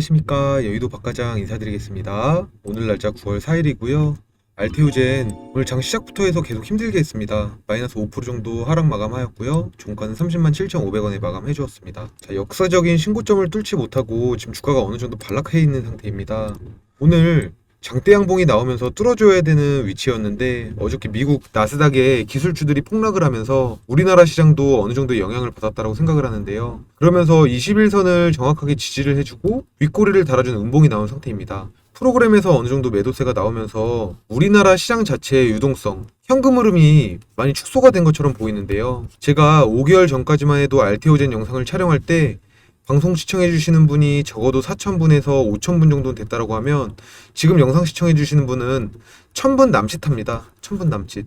안녕하십니까. 여의도 박과장 인사드리겠습니다. 오늘 날짜 9월 4일이고요. 알테오젠 오늘 장 시작부터 해서 계속 힘들게 했습니다. 마이너스 5% 정도 하락 마감하였고요. 종가는 30만 7,500원에 마감해 주었습니다. 자, 역사적인 신고점을 뚫지 못하고 지금 주가가 어느 정도 반락해 있는 상태입니다. 오늘 장대 양봉이 나오면서 뚫어줘야 되는 위치였는데 어저께 미국 나스닥의 기술주들이 폭락을 하면서 우리나라 시장도 어느 정도 영향을 받았다고 생각을 하는데요. 그러면서 21선을 정확하게 지지를 해주고 윗꼬리를 달아준 음봉이 나온 상태입니다. 프로그램에서 어느 정도 매도세가 나오면서 우리나라 시장 자체의 유동성, 현금 흐름이 많이 축소가 된 것처럼 보이는데요. 제가 5개월 전까지만 해도 알테오젠 영상을 촬영할 때 방송 시청해주시는 분이 적어도 4,000분에서 5,000분 정도 됐다라고 하면 지금 영상 시청해주시는 분은 1,000분 남짓합니다. 1,000분 남짓.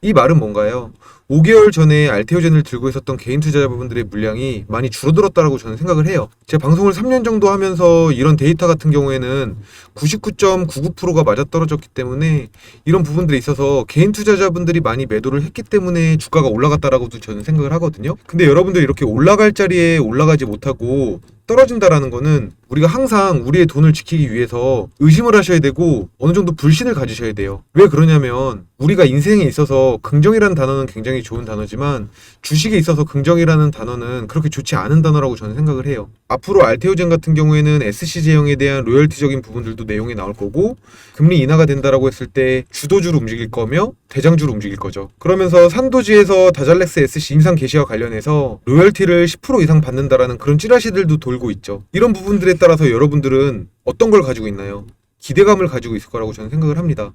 이 말은 뭔가요? 5개월 전에 알테오젠을 들고 있었던 개인 투자자분들의 물량이 많이 줄어들었다라고 저는 생각을 해요. 제 방송을 3년 정도 하면서 이런 데이터 같은 경우에는 99.99%가 맞아떨어졌기 때문에 이런 부분들에 있어서 개인 투자자분들이 많이 매도를 했기 때문에 주가가 올라갔다라고도 저는 생각을 하거든요. 근데 여러분들이 이렇게 올라갈 자리에 올라가지 못하고 떨어진다라는 거는 우리가 항상 우리의 돈을 지키기 위해서 의심을 하셔야 되고 어느 정도 불신을 가지셔야 돼요. 왜 그러냐면 우리가 인생에 있어서 긍정이라는 단어는 굉장히 좋은 단어지만 주식에 있어서 긍정이라는 단어는 그렇게 좋지 않은 단어라고 저는 생각을 해요. 앞으로 알테오젠 같은 경우에는 SC 제형에 대한 로열티적인 부분들도 내용이 나올 거고 금리 인하가 된다라고 했을 때 주도주로 움직일 거며 대장주로 움직일 거죠. 그러면서 산도지에서 다잘렉스 SC 임상 개시와 관련해서 로열티를 10% 이상 받는다라는 그런 찌라시들도 돌고 있죠. 이런 부분들에 따라서 여러분들은 어떤 걸 가지고 있나요? 기대감을 가지고 있을 거라고 저는 생각을 합니다.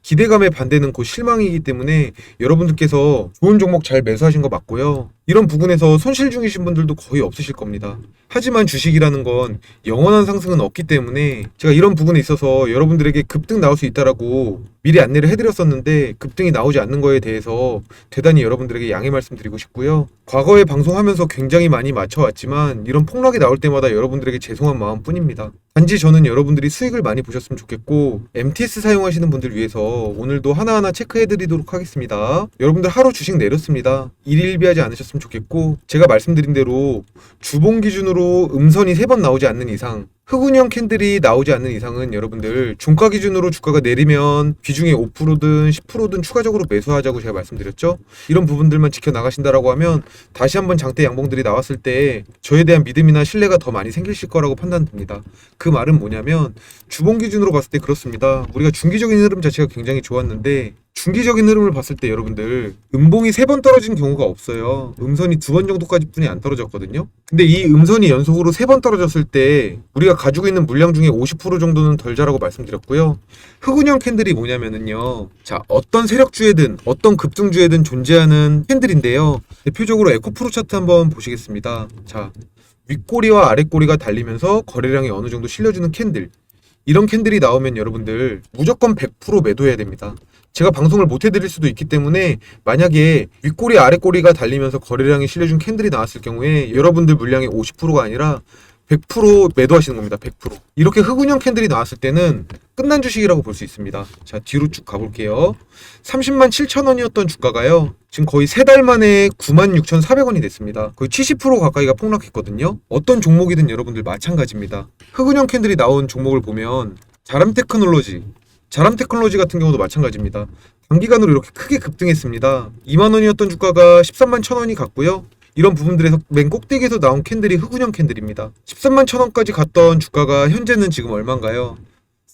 기대감의 반대는 곧 실망이기 때문에 여러분들께서 좋은 종목 잘 매수하신 거 맞고요. 이런 부분에서 손실 중이신 분들도 거의 없으실 겁니다. 하지만 주식이라는 건 영원한 상승은 없기 때문에 제가 이런 부분에 있어서 여러분들에게 급등 나올 수 있다라고 미리 안내를 해드렸었는데 급등이 나오지 않는 거에 대해서 대단히 여러분들에게 양해 말씀드리고 싶고요. 과거에 방송하면서 굉장히 많이 맞춰왔지만 이런 폭락이 나올 때마다 여러분들에게 죄송한 마음뿐입니다. 단지 저는 여러분들이 수익을 많이 보셨으면 좋겠고 MTS 사용하시는 분들 위해서 오늘도 하나하나 체크해드리도록 하겠습니다. 여러분들 하루 주식 내렸습니다. 일일비하지 않으셨으면 좋겠고 제가 말씀드린 대로 주봉 기준으로 음선이 3번 나오지 않는 이상 흑운형 캔들이 나오지 않는 이상은 여러분들 종가 기준으로 주가가 내리면 비중이 5%든 10%든 추가적으로 매수하자고 제가 말씀드렸죠. 이런 부분들만 지켜나가신다라고 하면 다시 한번 장대 양봉들이 나왔을 때 저에 대한 믿음이나 신뢰가 더 많이 생기실 거라고 판단됩니다. 그 말은 뭐냐면 주봉 기준으로 봤을 때 그렇습니다. 우리가 중기적인 흐름 자체가 굉장히 좋았는데 중기적인 흐름을 봤을 때 여러분들 음봉이 3번 떨어진 경우가 없어요. 음선이 2번 정도까지 뿐이 안 떨어졌거든요. 근데 이 음선이 연속으로 3번 떨어졌을 때 우리가 가지고 있는 물량 중에 50% 정도는 덜 자라고 말씀드렸고요. 흑운형 캔들이 뭐냐면은요. 자, 어떤 세력주에든 어떤 급등주에든 존재하는 캔들인데요. 대표적으로 에코프로 차트 한번 보시겠습니다. 자, 윗꼬리와 아랫꼬리가 달리면서 거래량이 어느 정도 실려주는 캔들. 이런 캔들이 나오면 여러분들 무조건 100% 매도해야 됩니다. 제가 방송을 못 해드릴 수도 있기 때문에 만약에 윗꼬리 아랫꼬리가 달리면서 거래량이 실려준 캔들이 나왔을 경우에 여러분들 물량의 50%가 아니라 100% 매도하시는 겁니다. 100%. 이렇게 흑운형 캔들이 나왔을 때는 끝난 주식이라고 볼 수 있습니다. 자, 뒤로 쭉 가볼게요. 30만 7천 원이었던 주가가요. 지금 거의 3달 만에 96,400원이 됐습니다. 거의 70% 가까이가 폭락했거든요. 어떤 종목이든 여러분들 마찬가지입니다. 흑운형 캔들이 나온 종목을 보면 자람테크놀로지 같은 경우도 마찬가지입니다. 단기간으로 이렇게 크게 급등했습니다. 2만원이었던 주가가 13만 1천원이 갔고요. 이런 부분들에서 맨 꼭대기에서 나온 캔들이 흑운형 캔들입니다. 13만 1천원까지 갔던 주가가 현재는 지금 얼마인가요?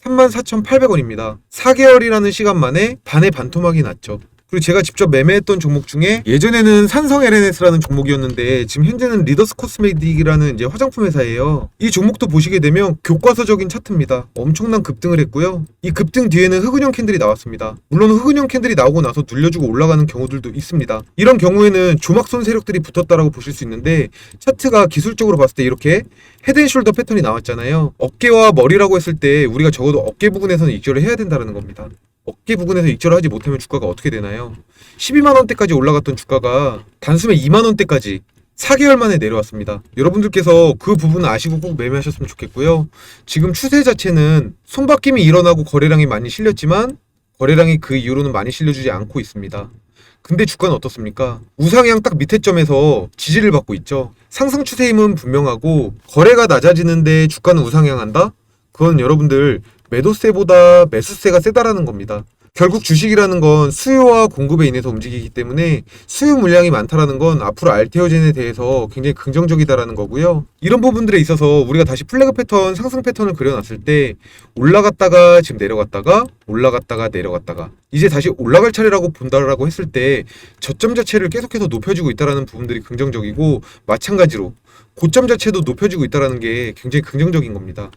34,800원입니다. 4개월이라는 시간 만에 반의 반토막이 났죠. 그리고 제가 직접 매매했던 종목 중에 예전에는 산성 LNS라는 종목이었는데 지금 현재는 리더스 코스메틱이라는 이제 화장품 회사예요. 이 종목도 보시게 되면 교과서적인 차트입니다. 엄청난 급등을 했고요. 이 급등 뒤에는 흑운형 캔들이 나왔습니다. 물론 흑운형 캔들이 나오고 나서 눌려주고 올라가는 경우들도 있습니다. 이런 경우에는 조막손 세력들이 붙었다라고 보실 수 있는데 차트가 기술적으로 봤을 때 이렇게 헤드앤숄더 패턴이 나왔잖아요. 어깨와 머리라고 했을 때 우리가 적어도 어깨 부분에서는 익절을 해야 된다는 겁니다. 어깨 부근에서 익절을 하지 못하면 주가가 어떻게 되나요? 12만원대까지 올라갔던 주가가 단숨에 2만원대까지 4개월 만에 내려왔습니다. 여러분들께서 그 부분 아시고 꼭 매매하셨으면 좋겠고요. 지금 추세 자체는 손바뀜이 일어나고 거래량이 많이 실렸지만 거래량이 그 이후로는 많이 실려주지 않고 있습니다. 근데 주가는 어떻습니까? 우상향 딱 밑에 점에서 지지를 받고 있죠. 상승 추세임은 분명하고 거래가 낮아지는데 주가는 우상향한다? 그건 여러분들 매도세보다 매수세가 세다라는 겁니다. 결국 주식이라는 건 수요와 공급에 인해서 움직이기 때문에 수요 물량이 많다라는 건 앞으로 알테오젠에 대해서 굉장히 긍정적이다라는 거고요. 이런 부분들에 있어서 우리가 다시 플래그 패턴, 상승 패턴을 그려놨을 때 올라갔다가 지금 내려갔다가 올라갔다가 내려갔다가 이제 다시 올라갈 차례라고 본다라고 했을 때 저점 자체를 계속해서 높여주고 있다라는 부분들이 긍정적이고, 마찬가지로 고점 자체도 높여주고 있다라는 게 굉장히 긍정적인 겁니다.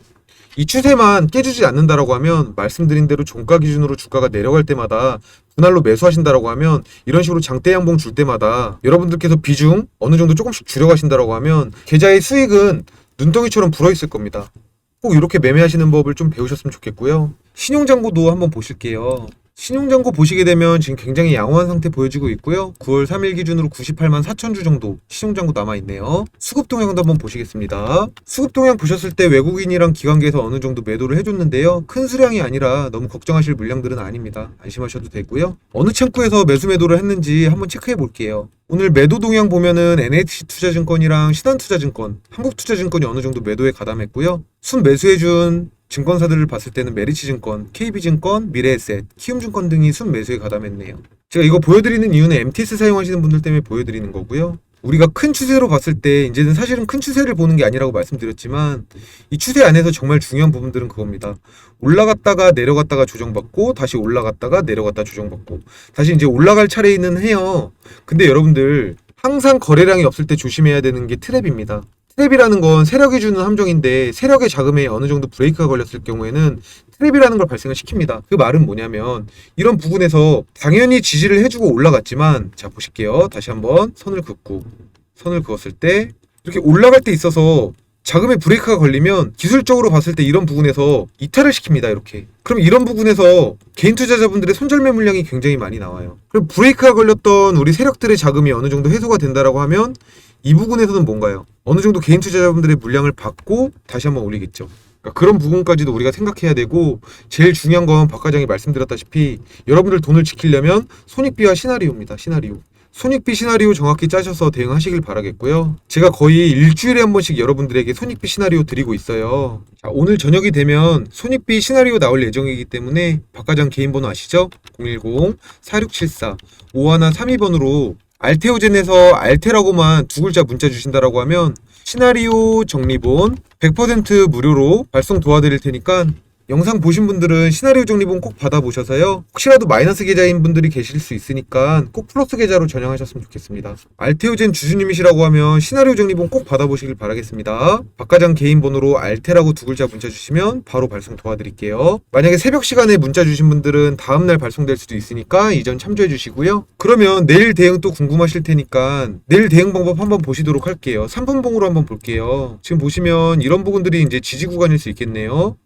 이 추세만 깨주지 않는다라고 하면, 말씀드린 대로 종가 기준으로 주가가 내려갈 때마다 분할로 매수하신다라고 하면, 이런 식으로 장대 양봉 줄 때마다 여러분들께서 비중 어느 정도 조금씩 줄여가신다라고 하면 계좌의 수익은 눈덩이처럼 불어있을 겁니다. 꼭 이렇게 매매하시는 법을 좀 배우셨으면 좋겠고요. 신용잔고도 한번 보실게요. 신용잔고 보시게 되면 지금 굉장히 양호한 상태 보여지고 있고요. 9월 3일 기준으로 98만 4천 주 정도 신용잔고 남아있네요. 수급 동향도 한번 보시겠습니다. 수급 동향 보셨을 때 외국인이랑 기관계에서 어느 정도 매도를 해줬는데요. 큰 수량이 아니라 너무 걱정하실 물량들은 아닙니다. 안심하셔도 되고요. 어느 창구에서 매수 매도를 했는지 한번 체크해 볼게요. 오늘 매도 동향 보면은 NH투자증권이랑 신한투자증권, 한국투자증권이 어느 정도 매도에 가담했고요. 순 매수해준 증권사들을 봤을 때는 메리츠증권, KB증권, 미래에셋, 키움증권 등이 순 매수에 가담했네요. 제가 이거 보여드리는 이유는 MTS 사용하시는 분들 때문에 보여드리는 거고요. 우리가 큰 추세로 봤을 때 이제는 사실은 큰 추세를 보는 게 아니라고 말씀드렸지만, 이 추세 안에서 정말 중요한 부분들은 그겁니다. 올라갔다가 내려갔다가 조정받고 다시 올라갔다가 내려갔다 조정받고 다시 이제 올라갈 차례는 해요. 근데 여러분들 항상 거래량이 없을 때 조심해야 되는 게 트랩입니다. 트랩이라는 건 세력이 주는 함정인데, 세력의 자금에 어느 정도 브레이크가 걸렸을 경우에는 트랩이라는 걸 발생을 시킵니다. 그 말은 뭐냐면, 이런 부분에서 당연히 지지를 해주고 올라갔지만, 자 보실게요. 다시 한번 선을 긋고, 선을 그었을 때 이렇게 올라갈 때 있어서 자금에 브레이크가 걸리면 기술적으로 봤을 때 이런 부분에서 이탈을 시킵니다. 이렇게. 그럼 이런 부분에서 개인 투자자분들의 손절매 물량이 굉장히 많이 나와요. 그럼 브레이크가 걸렸던 우리 세력들의 자금이 어느 정도 해소가 된다라고 하면, 이 부분에서는 뭔가요? 어느 정도 개인 투자자분들의 물량을 받고 다시 한번 올리겠죠. 그러니까 그런 부분까지도 우리가 생각해야 되고, 제일 중요한 건 박 과장이 말씀드렸다시피 여러분들 돈을 지키려면 손익비와 시나리오입니다. 시나리오. 손익비 시나리오 정확히 짜셔서 대응하시길 바라겠고요. 제가 거의 일주일에 한 번씩 여러분들에게 손익비 시나리오 드리고 있어요. 자, 오늘 저녁이 되면 손익비 시나리오 나올 예정이기 때문에 박 과장 개인 번호 아시죠? 010-4674-5132번으로 알테오젠에서 알테라고만 두 글자 문자 주신다라고 하면 시나리오 정리본 100% 무료로 발송 도와드릴 테니까, 영상 보신 분들은 시나리오 정리본 꼭 받아보셔서요. 혹시라도 마이너스 계좌인 분들이 계실 수 있으니까 꼭 플러스 계좌로 전향하셨으면 좋겠습니다. 알테오젠 주주님이시라고 하면 시나리오 정리본 꼭 받아보시길 바라겠습니다. 박 과장 개인 번호로 알테라고 두 글자 문자 주시면 바로 발송 도와드릴게요. 만약에 새벽 시간에 문자 주신 분들은 다음날 발송될 수도 있으니까 이전 참조해 주시고요. 그러면 내일 대응 또 궁금하실 테니까 내일 대응 방법 한번 보시도록 할게요. 3분봉으로 한번 볼게요. 지금 보시면 이런 부분들이 이제 지지 구간일 수 있겠네요.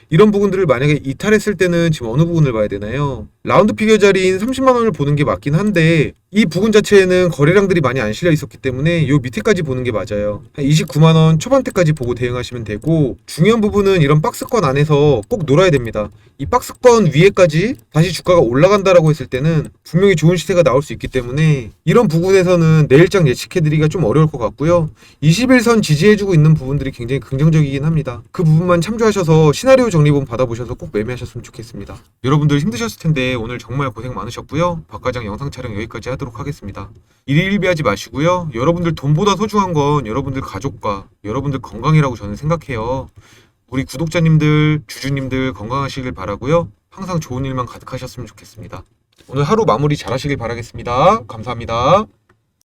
이런 부분들을 만약에 이탈했을 때는 지금 어느 부분을 봐야 되나요? 라운드 피겨 자리인 30만원을 보는 게 맞긴 한데, 이 부분 자체에는 거래량들이 많이 안 실려 있었기 때문에 요 밑에까지 보는 게 맞아요. 한 29만원 초반대까지 보고 대응하시면 되고, 중요한 부분은 이런 박스권 안에서 꼭 놀아야 됩니다. 이 박스권 위에까지 다시 주가가 올라간다라고 했을 때는 분명히 좋은 시세가 나올 수 있기 때문에, 이런 부분에서는 내일장 예측해드리기가 좀 어려울 것 같고요. 21선 지지해주고 있는 부분들이 굉장히 긍정적이긴 합니다. 그 부분만 참조하셔서 시나리오 정리본 받아보셔서 꼭 매매하셨으면 좋겠습니다. 여러분들 힘드셨을 텐데 오늘 정말 고생 많으셨고요. 박 과장 영상 촬영 여기까지 하도록 하겠습니다. 일일비하지 마시고요. 여러분들 돈보다 소중한 건 여러분들 가족과 여러분들 건강이라고 저는 생각해요. 우리 구독자님들, 주주님들 건강하시길 바라고요. 항상 좋은 일만 가득하셨으면 좋겠습니다. 오늘 하루 마무리 잘 하시길 바라겠습니다. 감사합니다.